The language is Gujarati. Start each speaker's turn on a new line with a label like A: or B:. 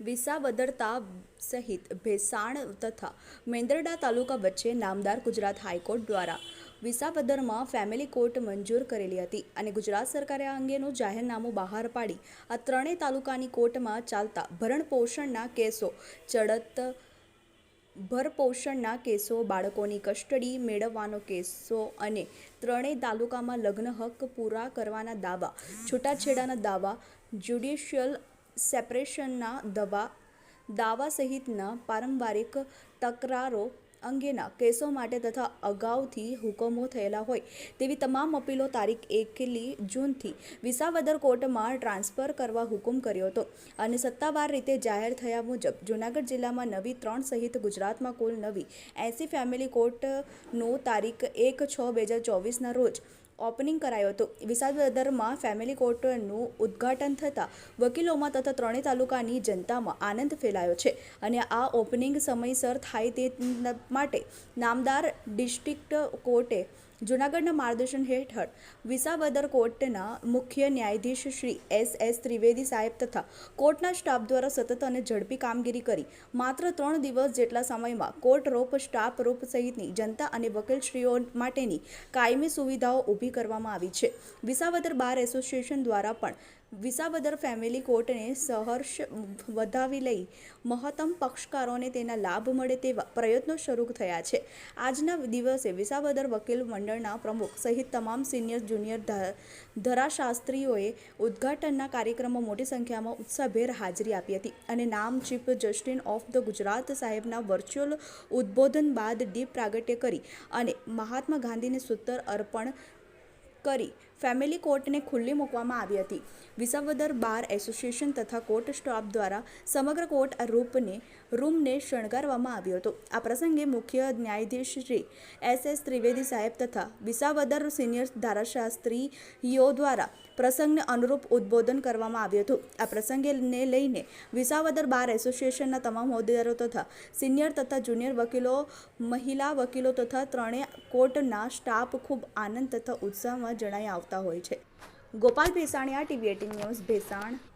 A: વિસાવદરતા સહિત ભેસાણ તથા મેંદરડા તાલુકા વચ્ચે નામદાર ગુજરાત હાઈકોર્ટ દ્વારા વિસાવદરમાં ફેમિલી કોર્ટ મંજૂર કરેલી હતી અને ગુજરાત સરકારે આ અંગેનું જાહેરનામું બહાર પાડી આ ત્રણેય તાલુકાની કોર્ટમાં ચાલતા ભરણપોષણના કેસો, ચડત ભરપોષણના કેસો, બાળકોની કસ્ટડી મેળવવાનો કેસો અને ત્રણેય તાલુકામાં લગ્ન હક પૂરા કરવાના દાવા, છૂટાછેડાના દાવા, જ્યુડિશિયલ સેપરેશનના દાવા સહિતના પારંપરિક તકરારો અંગેના કેસો માટે તથા અગાઉથી હુકમો થયેલા હોય તેવી તમામ અપીલો તારીખ 1 જૂનથી વિસાવદર કોર્ટમાં ટ્રાન્સફર કરવા હુકમ કર્યો હતો અને સત્તાવાર રીતે જાહેર થયા મુજબ જૂનાગઢ જિલ્લામાં નવી 3 સહિત ગુજરાતમાં કુલ નવી 80 ફેમિલી કોર્ટનો તારીખ 1/6/2024ના રોજ ઓપનિંગ કરાયો હતો. વિસાવદરમાં ફેમિલી કોર્ટનું ઉદ્ઘાટન થતાં વકીલોમાં તથા ત્રણેય તાલુકાની જનતામાં આનંદ ફેલાયો છે અને આ ઓપનિંગ સમયસર થાય તે માટે નામદાર ડિસ્ટ્રિક્ટ કોર્ટે જૂનાગઢના માર્ગદર્શન હેઠળ વિસાવદર કોર્ટના મુખ્ય ન્યાયાધીશ શ્રી S.S. ત્રિવેદી સાહેબ તથા કોર્ટના સ્ટાફ દ્વારા સતત અને ઝડપી કામગીરી કરી માત્ર 3 દિવસ જેટલા સમયમાં કોર્ટ રોપ, સ્ટાફ રોપ સહિતની જનતા અને વકીલશ્રીઓ માટેની કાયમી સુવિધાઓ ઊભી કરવામાં આવી છે. વિસાવદર બાર એસોસિએશન દ્વારા પણ વિસાવદર ફેમિલી કોર્ટને સહર્ષ વધાવી લઈ મહત્તમ પક્ષકારોને તેના લાભ મળે તેવા પ્રયત્નો શરૂ થયા છે. આજના દિવસે વિસાવદર વકીલ મંડળના પ્રમુખ સહિત તમામ સિનિયર જુનિયર ધારાશાસ્ત્રીઓએ ઉદ્ઘાટનના કાર્યક્રમમાં મોટી સંખ્યામાં ઉત્સાહભેર હાજરી આપી હતી અને નામ chief justice of the Gujarat સાહેબના વર્ચ્યુઅલ ઉદ્બોધન બાદ દીપ પ્રાગટ્ય કરી અને મહાત્મા ગાંધીને સૂત્ર અર્પણ કરી ફેમિલી કોર્ટને ખુલ્લી મૂકવામાં આવી હતી. વિસાવદર બાર એસોસિએશન તથા કોર્ટ સ્ટાફ દ્વારા સમગ્ર કોર્ટ રૂમને શણગારવામાં આવ્યો હતો. આ પ્રસંગે મુખ્ય ન્યાયાધીશ શ્રી S.S. ત્રિવેદી સાહેબ તથા વિસાવદર સિનિયર ધારાશાસ્ત્રીઓ દ્વારા પ્રસંગને અનુરૂપ ઉદ્બોધન કરવામાં આવ્યું હતું. આ પ્રસંગને લઈને વિસાવદર બાર એસોસિએશનના તમામ હોદ્દેદારો તથા સિનિયર તથા જુનિયર વકીલો, મહિલા વકીલો તથા ત્રણેય કોર્ટના સ્ટાફ ખૂબ આનંદ તથા ઉત્સાહમાં જણાઈ આવતા હોય છે. Gopal Bhesaniya, TV 18 news, Bhesan.